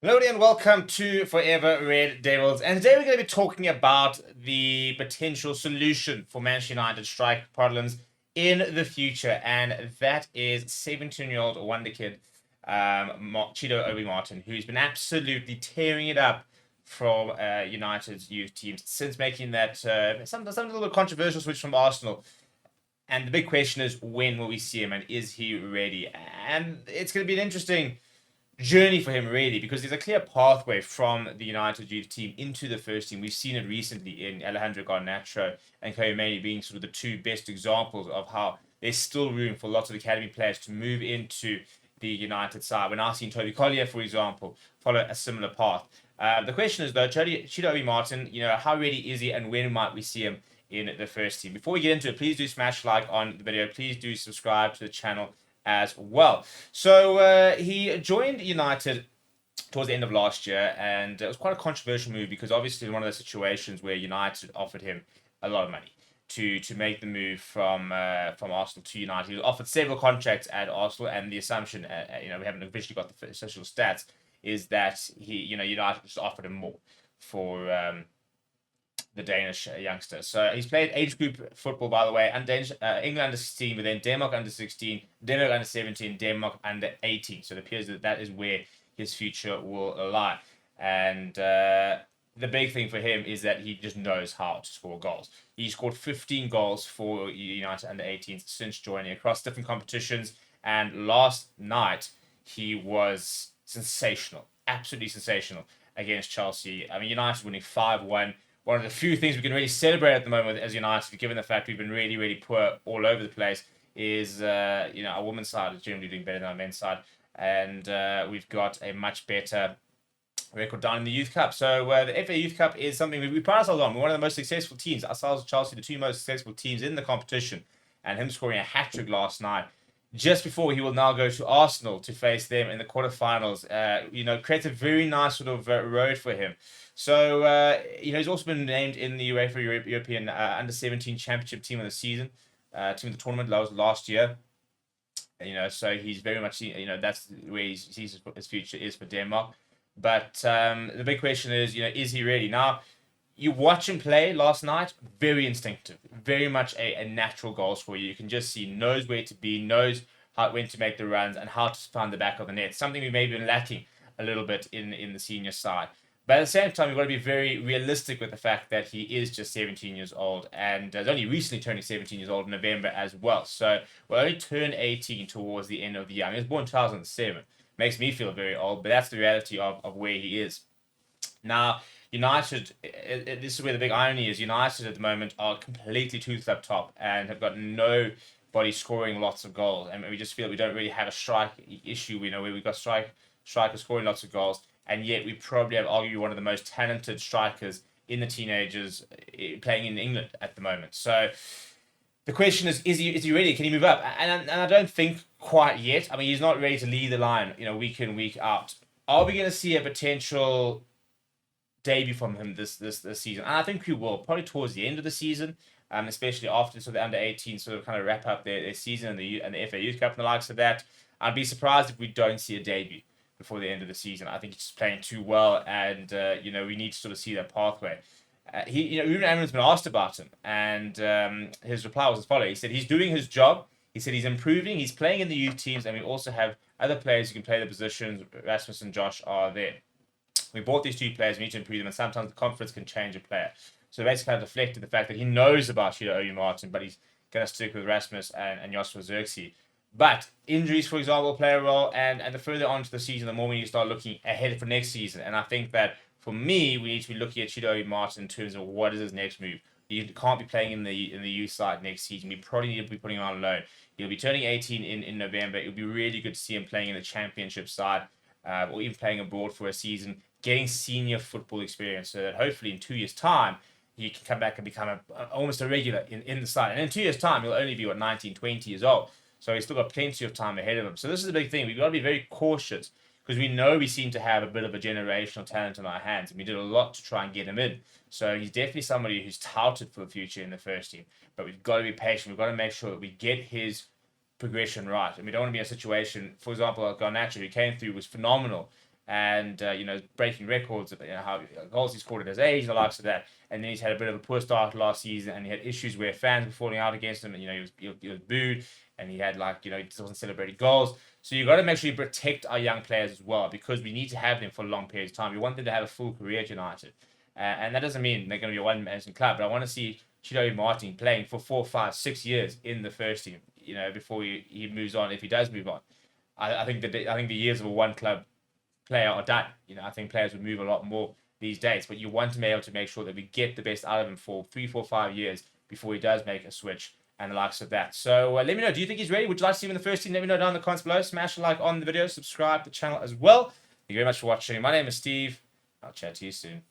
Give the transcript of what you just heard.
Hello and welcome to Forever Red Devils. And today we're going to be talking about the potential solution for Manchester United strike problems in the future. And that is 17-year-old wonder kid, Chido Obi-Martin, who's been absolutely tearing it up from United's youth teams since making that some little bit controversial switch from Arsenal. And the big question is, when will we see him and is he ready? And it's going to be an interesting journey for him, really, because there's a clear pathway from the United youth team into the first team. We've seen it recently in Alejandro Garnacho and Koyomeni being sort of the two best examples of how there's still room for lots of academy players to move into the United side. We're now seeing Toby Collier, for example, follow a similar path. The question is, though, Chido Obi-Martin, how ready is he and when might we see him in the first team? Before we get into it, please do smash like on the video. Please do subscribe to the channel as well. So he joined United towards the end of last year, and it was quite a controversial move because obviously one of those situations where United offered him a lot of money to make the move from Arsenal to United. He was offered several contracts at Arsenal, and the assumption, we haven't officially got the official stats, is that United just offered him more for the Danish youngster. So he's played age group football, by the way, and England under 16, but then Denmark under 16, Denmark under 17, Denmark under 18. So it appears that that is where his future will lie. And the big thing for him is that he just knows how to score goals. He scored 15 goals for United under 18s since joining across different competitions. And last night, he was sensational, absolutely sensational against Chelsea. I mean, United winning 5-1. One of the few things we can really celebrate at the moment as United, given the fact we've been really, really poor all over the place, is our women's side is generally doing better than our men's side, and we've got a much better record down in the Youth Cup. So the FA Youth Cup is something we pride ourselves on. We're one of the most successful teams. Ourselves, Chelsea, the two most successful teams in the competition, and him scoring a hat trick last night just before he will now go to Arsenal to face them in the quarterfinals. Creates a very nice sort of road for him. So, he's also been named in the UEFA European Under 17 Championship Team of the Season, team of the tournament. That was last year. So he's very much, that's where he sees his future is for Denmark. But the big question is he ready? Now, you watch him play last night, very instinctive, very much a natural goal scorer. You can just see, knows where to be, knows when to make the runs and how to find the back of the net. Something we may have been lacking a little bit in the senior side. But at the same time, we've got to be very realistic with the fact that he is just 17 years old and is only recently turning 17 years old in November as well. So we'll only turn 18 towards the end of the year. I mean, he was born in 2007. Makes me feel very old, but that's the reality of where he is. Now, United, this is where the big irony is. United at the moment are completely toothed up top and have got nobody scoring lots of goals. And we just feel we don't really have a strike issue, where we've got strikers scoring lots of goals. And yet we probably have arguably one of the most talented strikers in the teenagers playing in England at the moment. So the question is he ready? Can he move up? And I don't think quite yet. I mean, he's not ready to lead the line, week in, week out. Are we going to see a potential debut from him this season? And I think we will, probably towards the end of the season, especially after the under 18 sort of kind of wrap up their season and the FA Youth Cup and the likes of that. I'd be surprised if we don't see a debut before the end of the season. I think he's just playing too well, and we need to sort of see that pathway. Ruben has been asked about him, and his reply was as follows. He said he's doing his job. He said he's improving. He's playing in the youth teams, and we also have other players who can play the positions. Rasmus and Josh are there. We bought these two players. We need to improve them, and sometimes the confidence can change a player. So basically, kind of deflected the fact that he knows about Chido Obi-Martin, but he's going to stick with Rasmus and Joshua Zirkzee. But injuries, for example, play a role, and the further on to the season, the more we need to start looking ahead for next season. And I think that for me, we need to be looking at Chido Obi-Martin in terms of what is his next move. He can't be playing in the youth side next season. We probably need to be putting him on loan. He'll be turning 18 in November. It would be really good to see him playing in the championship side, or even playing abroad for a season, getting senior football experience, so that hopefully in 2 years' time he can come back and become almost a regular in the side. And in 2 years' time, he'll only be 19, 20 years old. So he's still got plenty of time ahead of him. So this is a big thing. We've got to be very cautious because we know we seem to have a bit of a generational talent in our hands, and we did a lot to try and get him in. So he's definitely somebody who's touted for the future in the first team. But we've got to be patient. We've got to make sure that we get his progression right. And we don't want to be in a situation, for example, like Garnacho, who came through, was phenomenal and breaking records of how goals he scored at his age, and the likes of that. And then he's had a bit of a poor start last season, and he had issues where fans were falling out against him, and he was booed, and he had he just wasn't celebrating goals. So you got to make sure you protect our young players as well, because we need to have them for long periods of time. We want them to have a full career at United, and that doesn't mean they're going to be a one-man club. But I want to see Chido Obi-Martin playing for 4, 5, 6 years in the first team, before he moves on, if he does move on. I think the years of a one club player are done. I think players would move a lot more these days, but you want to be able to make sure that we get the best out of him for 3, 4, 5 years before he does make a switch and the likes of that. So let me know, do you think he's ready? Would you like to see him in the first team? Let me know down in the comments below. Smash a like on the video, subscribe to the channel as well. Thank you very much for watching. My name is Steve. I'll chat to you soon.